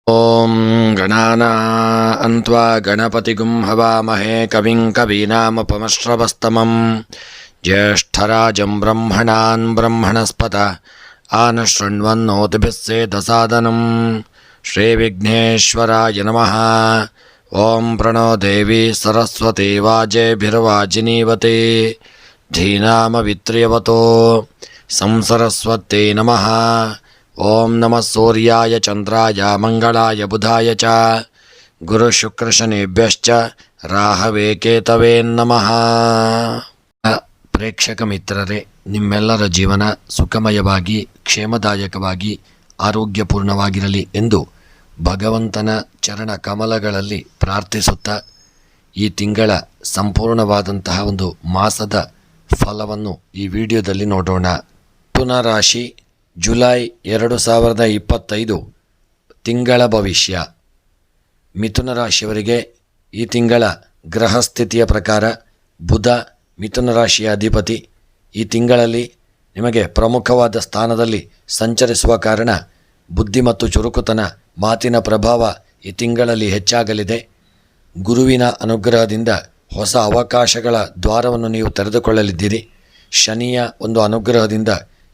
ಓಂ ಗಣಾನಾನ್ತ್ವಾ ಗಣಪತಿಗುಂ ಹವಾಮಹೇ ಕವಿಂ ಕವೀನಾಮುಪಮಶ್ರವಸ್ತಮಂ ಜ್ಯೇಷ್ಠರಾಜಂ ಬ್ರಹ್ಮಣಾನ್ ಬ್ರಹ್ಮಣಸ್ಪತ ಆನಶೃಣ್ವನ್ನೋತಿಭಿಃ ಸೇದಸಾದನಂ ಶ್ರೀವಿಘ್ನೇಶ್ವರಾಯ ನಮಃ. ಓಂ ಪ್ರಣೋ ದೇವಿ ಸರಸ್ವತಿ ವಾಜೇಭಿರ್ವಾಜಿನೀವತಿ ಧೀನಾಮವಿತ್ರ್ಯವತೋ ಸಂಸರಸ್ವತ್ಯೈ ನಮಃ. ಓಂ ನಮಃ ಸೂರ್ಯಾಯ ಚಂದ್ರಾಯ ಮಂಗಳಾಯ ಬುಧಾಯ ಚ ಗುರುಶುಕ್ರಶನಿಭ್ಯಶ್ಚ ರಾಹವೇ ಕೇತವೇ ನಮಃ. ಪ್ರೇಕ್ಷಕ ಮಿತ್ರರೇ, ನಿಮ್ಮೆಲ್ಲರ ಜೀವನ ಸುಖಮಯವಾಗಿ ಕ್ಷೇಮದಾಯಕವಾಗಿ ಆರೋಗ್ಯಪೂರ್ಣವಾಗಿರಲಿ ಎಂದು ಭಗವಂತನ ಚರಣ ಕಮಲಗಳಲ್ಲಿ ಪ್ರಾರ್ಥಿಸುತ್ತಾ ಈ ತಿಂಗಳ ಸಂಪೂರ್ಣವಾದಂತಹ ಒಂದು ಮಾಸದ ಫಲವನ್ನು ಈ ವಿಡಿಯೋದಲ್ಲಿ ನೋಡೋಣ. ಮಿಥುನ ರಾಶಿ ಜುಲೈ 2025 ತಿಂಗಳ ಭವಿಷ್ಯ. ಮಿಥುನ ರಾಶಿಯವರಿಗೆ ಈ ತಿಂಗಳ ಗ್ರಹಸ್ಥಿತಿಯ ಪ್ರಕಾರ ಬುಧ ಮಿಥುನ ರಾಶಿಯ ಅಧಿಪತಿ. ಈ ತಿಂಗಳಲ್ಲಿ ನಿಮಗೆ ಪ್ರಮುಖವಾದ ಸ್ಥಾನದಲ್ಲಿ ಸಂಚರಿಸುವ ಕಾರಣ ಬುದ್ಧಿ ಮತ್ತು ಚುರುಕುತನ, ಮಾತಿನ ಪ್ರಭಾವ ಈ ತಿಂಗಳಲ್ಲಿ ಹೆಚ್ಚಾಗಲಿದೆ. ಗುರುವಿನ ಅನುಗ್ರಹದಿಂದ ಹೊಸ ಅವಕಾಶಗಳ ದ್ವಾರವನ್ನು ನೀವು ತೆರೆದುಕೊಳ್ಳಲಿದ್ದೀರಿ. ಶನಿಯ ಒಂದು ಅನುಗ್ರಹದಿಂದ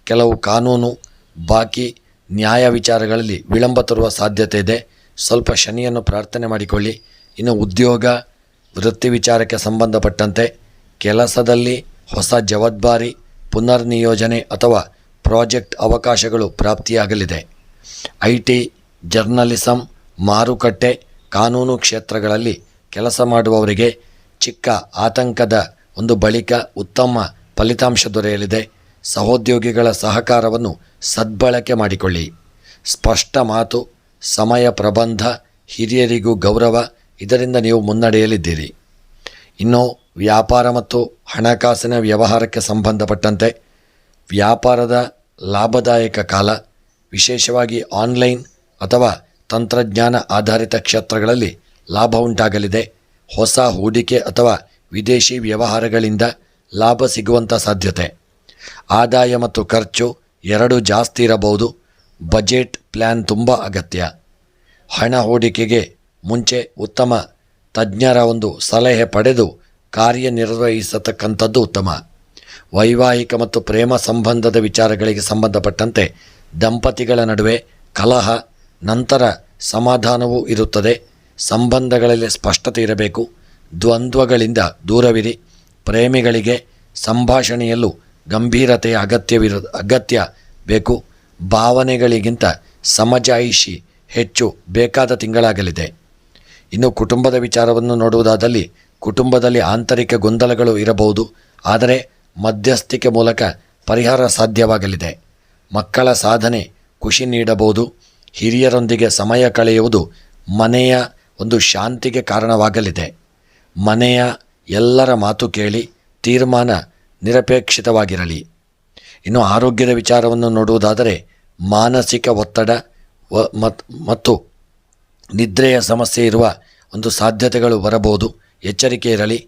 ಕೆಲವು ಕಾನೂನು, ಬಾಕಿ, ನ್ಯಾಯ ವಿಚಾರಗಳಲ್ಲಿ ವಿಳಂಬ ತರುವ ಸಾಧ್ಯತೆ ಇದೆ. ಸ್ವಲ್ಪ ಶನಿಯನ್ನು ಪ್ರಾರ್ಥನೆ ಮಾಡಿಕೊಳ್ಳಿ. ಇನ್ನು ಉದ್ಯೋಗ, ವೃತ್ತಿ ವಿಚಾರಕ್ಕೆ ಸಂಬಂಧಪಟ್ಟಂತೆ ಕೆಲಸದಲ್ಲಿ ಹೊಸ ಜವಾಬ್ದಾರಿ, ಪುನರ್ ನಿಯೋಜನೆ ಅಥವಾ ಪ್ರಾಜೆಕ್ಟ್ ಅವಕಾಶಗಳು ಪ್ರಾಪ್ತಿಯಾಗಲಿದೆ. IT, ಜರ್ನಲಿಸಂ, ಮಾರುಕಟ್ಟೆ, ಕಾನೂನು ಕ್ಷೇತ್ರಗಳಲ್ಲಿ ಕೆಲಸ ಮಾಡುವವರಿಗೆ ಚಿಕ್ಕ ಆತಂಕದ ಒಂದು ಬಳಿಕ ಉತ್ತಮ ಫಲಿತಾಂಶ ದೊರೆಯಲಿದೆ. ಸಹೋದ್ಯೋಗಿಗಳ ಸಹಕಾರವನ್ನು ಸದ್ಬಳಕೆ ಮಾಡಿಕೊಳ್ಳಿ. ಸ್ಪಷ್ಟ ಮಾತು, ಸಮಯ ಪ್ರಬಂಧ, ಹಿರಿಯರಿಗೂ ಗೌರವ, ಇದರಿಂದ ನೀವು ಮುನ್ನಡೆಯಲಿದ್ದೀರಿ. ಇನ್ನು ವ್ಯಾಪಾರ ಮತ್ತು ಹಣಕಾಸಿನ ವ್ಯವಹಾರಕ್ಕೆ ಸಂಬಂಧಪಟ್ಟಂತೆ ವ್ಯಾಪಾರದ ಲಾಭದಾಯಕ ಕಾಲ, ವಿಶೇಷವಾಗಿ ಆನ್ಲೈನ್ ಅಥವಾ ತಂತ್ರಜ್ಞಾನ ಆಧಾರಿತ ಕ್ಷೇತ್ರಗಳಲ್ಲಿ ಲಾಭ ಉಂಟಾಗಲಿದೆ. ಹೊಸ ಹೂಡಿಕೆ ಅಥವಾ ವಿದೇಶಿ ವ್ಯವಹಾರಗಳಿಂದ ಲಾಭ ಸಿಗುವಂಥ ಸಾಧ್ಯತೆ. ಆದಾಯ ಮತ್ತು ಖರ್ಚು ಎರಡೂ ಜಾಸ್ತಿ ಇರಬಹುದು. ಬಜೆಟ್ ಪ್ಲ್ಯಾನ್ ತುಂಬ ಅಗತ್ಯ. ಹಣ ಹೂಡಿಕೆಗೆ ಮುಂಚೆ ಉತ್ತಮ ತಜ್ಞರ ಒಂದು ಸಲಹೆ ಪಡೆದು ಕಾರ್ಯನಿರ್ವಹಿಸತಕ್ಕಂಥದ್ದು ಉತ್ತಮ. ವೈವಾಹಿಕ ಮತ್ತು ಪ್ರೇಮ ಸಂಬಂಧದ ವಿಚಾರಗಳಿಗೆ ಸಂಬಂಧಪಟ್ಟಂತೆ ದಂಪತಿಗಳ ನಡುವೆ ಕಲಹ, ನಂತರ ಸಮಾಧಾನವೂ ಇರುತ್ತದೆ. ಸಂಬಂಧಗಳಲ್ಲಿ ಸ್ಪಷ್ಟತೆ ಇರಬೇಕು. ದ್ವಂದ್ವಗಳಿಂದ ದೂರವಿರಿ. ಪ್ರೇಮಿಗಳಿಗೆ ಸಂಭಾಷಣೆಯಲ್ಲೂ ಗಂಭೀರತೆಯ ಅಗತ್ಯ ಬೇಕು. ಭಾವನೆಗಳಿಗಿಂತ ಸಮಜಾಯಿಷಿ ಹೆಚ್ಚು ಬೇಕಾದ ತಿಂಗಳಾಗಲಿದೆ. ಇನ್ನು ಕುಟುಂಬದ ವಿಚಾರವನ್ನು ನೋಡುವುದಾದಲ್ಲಿ ಕುಟುಂಬದಲ್ಲಿ ಆಂತರಿಕ ಗೊಂದಲಗಳು ಇರಬಹುದು, ಆದರೆ ಮಧ್ಯಸ್ಥಿಕೆ ಮೂಲಕ ಪರಿಹಾರ ಸಾಧ್ಯವಾಗಲಿದೆ. ಮಕ್ಕಳ ಸಾಧನೆ ಖುಷಿ ನೀಡಬಹುದು. ಹಿರಿಯರೊಂದಿಗೆ ಸಮಯ ಕಳೆಯುವುದು ಮನೆಯ ಒಂದು ಶಾಂತಿಗೆ ಕಾರಣವಾಗಲಿದೆ. ಮನೆಯ ಎಲ್ಲರ ಮಾತು ಕೇಳಿ ತೀರ್ಮಾನ ನಿರಪೇಕ್ಷಿತವಾಗಿರಲಿ. ಇನ್ನು ಆರೋಗ್ಯದ ವಿಚಾರವನ್ನು ನೋಡುವುದಾದರೆ ಮಾನಸಿಕ ಒತ್ತಡ ಮತ್ತು ನಿದ್ರೆಯ ಸಮಸ್ಯೆ ಇರುವ ಒಂದು ಸಾಧ್ಯತೆಗಳು ಬರಬಹುದು. ಎಚ್ಚರಿಕೆ ಇರಲಿ.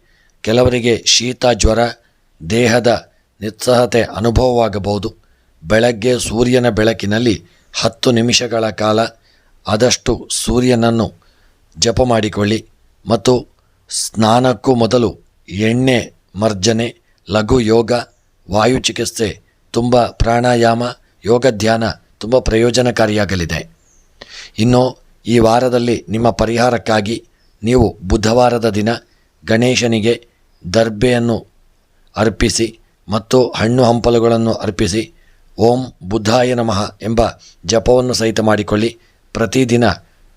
ಕೆಲವರಿಗೆ ಶೀತ, ಜ್ವರ, ದೇಹದ ನಿಸ್ಸಹತೆ ಅನುಭವವಾಗಬಹುದು. ಬೆಳಗ್ಗೆ ಸೂರ್ಯನ ಬೆಳಕಿನಲ್ಲಿ 10 ನಿಮಿಷಗಳ ಕಾಲ ಆದಷ್ಟು ಸೂರ್ಯನನ್ನು ಜಪ ಮಾಡಿಕೊಳ್ಳಿ. ಮತ್ತು ಸ್ನಾನಕ್ಕೂ ಮೊದಲು ಎಣ್ಣೆ ಮರ್ಜನೆ, ಲಘು ಯೋಗ, ವಾಯು ಚಿಕಿತ್ಸೆ, ತುಂಬ ಪ್ರಾಣಾಯಾಮ, ಯೋಗ ಧ್ಯಾನ ತುಂಬ ಪ್ರಯೋಜನಕಾರಿಯಾಗಲಿದೆ. ಇನ್ನು ಈ ವಾರದಲ್ಲಿ ನಿಮ್ಮ ಪರಿಹಾರಕ್ಕಾಗಿ ನೀವು ಬುಧವಾರದ ದಿನ ಗಣೇಶನಿಗೆ ದರ್ಬೆಯನ್ನು ಅರ್ಪಿಸಿ ಮತ್ತು ಹಣ್ಣು ಹಂಪಲುಗಳನ್ನು ಅರ್ಪಿಸಿ ಓಂ ಬುಧಾಯ ನಮಃ ಎಂಬ ಜಪವನ್ನು ಸಹಿತ ಮಾಡಿಕೊಳ್ಳಿ. ಪ್ರತಿದಿನ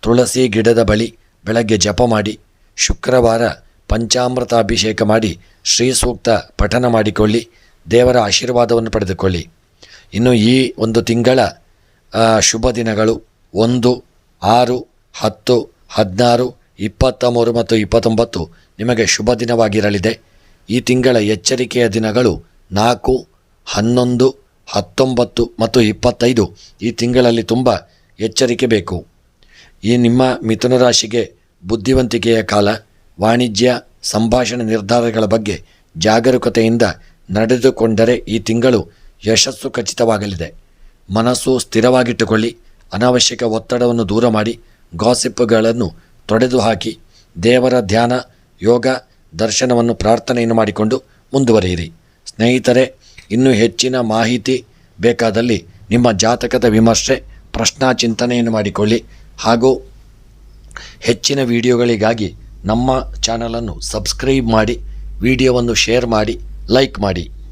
ತುಳಸಿ ಗಿಡದ ಬಳಿ ಬೆಳಗ್ಗೆ ಜಪ ಮಾಡಿ. ಶುಕ್ರವಾರ ಪಂಚಾಮೃತ ಅಭಿಷೇಕ ಮಾಡಿ ಶ್ರೀ ಸೂಕ್ತ ಪಠನ ಮಾಡಿಕೊಳ್ಳಿ. ದೇವರ ಆಶೀರ್ವಾದವನ್ನು ಪಡೆದುಕೊಳ್ಳಿ. ಇನ್ನು ಈ ಒಂದು ತಿಂಗಳ ಶುಭ ದಿನಗಳು 1, 6, 10, 16, 23 ಮತ್ತು 29 ನಿಮಗೆ ಶುಭ ದಿನವಾಗಿರಲಿದೆ. ಈ ತಿಂಗಳ ಎಚ್ಚರಿಕೆಯ ದಿನಗಳು 4, 11, 19 ಮತ್ತು 25. ಈ ತಿಂಗಳಲ್ಲಿ ತುಂಬ ಎಚ್ಚರಿಕೆ ಬೇಕು. ಈ ನಿಮ್ಮ ಮಿಥುನ ರಾಶಿಗೆ ಬುದ್ಧಿವಂತಿಕೆಯ ಕಾಲ. ವಾಣಿಜ್ಯ, ಸಂಭಾಷಣೆ, ನಿರ್ಧಾರಗಳ ಬಗ್ಗೆ ಜಾಗರೂಕತೆಯಿಂದ ನಡೆದುಕೊಂಡರೆ ಈ ತಿಂಗಳು ಯಶಸ್ಸು ಖಚಿತವಾಗಲಿದೆ. ಮನಸ್ಸು ಸ್ಥಿರವಾಗಿಟ್ಟುಕೊಳ್ಳಿ. ಅನಾವಶ್ಯಕ ಒತ್ತಡವನ್ನು ದೂರ ಮಾಡಿ ಗಾಸಿಪ್ಗಳನ್ನು ತೊಡೆದು ಹಾಕಿ ದೇವರ ಧ್ಯಾನ, ಯೋಗ, ದರ್ಶನವನ್ನು ಪ್ರಾರ್ಥನೆಯನ್ನು ಮಾಡಿಕೊಂಡು ಮುಂದುವರಿಯಿರಿ. ಸ್ನೇಹಿತರೆ, ಇನ್ನೂ ಹೆಚ್ಚಿನ ಮಾಹಿತಿ ಬೇಕಾದಲ್ಲಿ ನಿಮ್ಮ ಜಾತಕದ ವಿಮರ್ಶೆ, ಪ್ರಶ್ನಾ ಚಿಂತನೆಯನ್ನು ಮಾಡಿಕೊಳ್ಳಿ. ಹಾಗೂ ಹೆಚ್ಚಿನ ವಿಡಿಯೋಗಳಿಗಾಗಿ ನಮ್ಮ ಚಾನಲನ್ನು ಸಬ್ಸ್ಕ್ರೈಬ್ ಮಾಡಿ, ವಿಡಿಯೋವನ್ನು ಶೇರ್ ಮಾಡಿ, ಲೈಕ್ ಮಾಡಿ.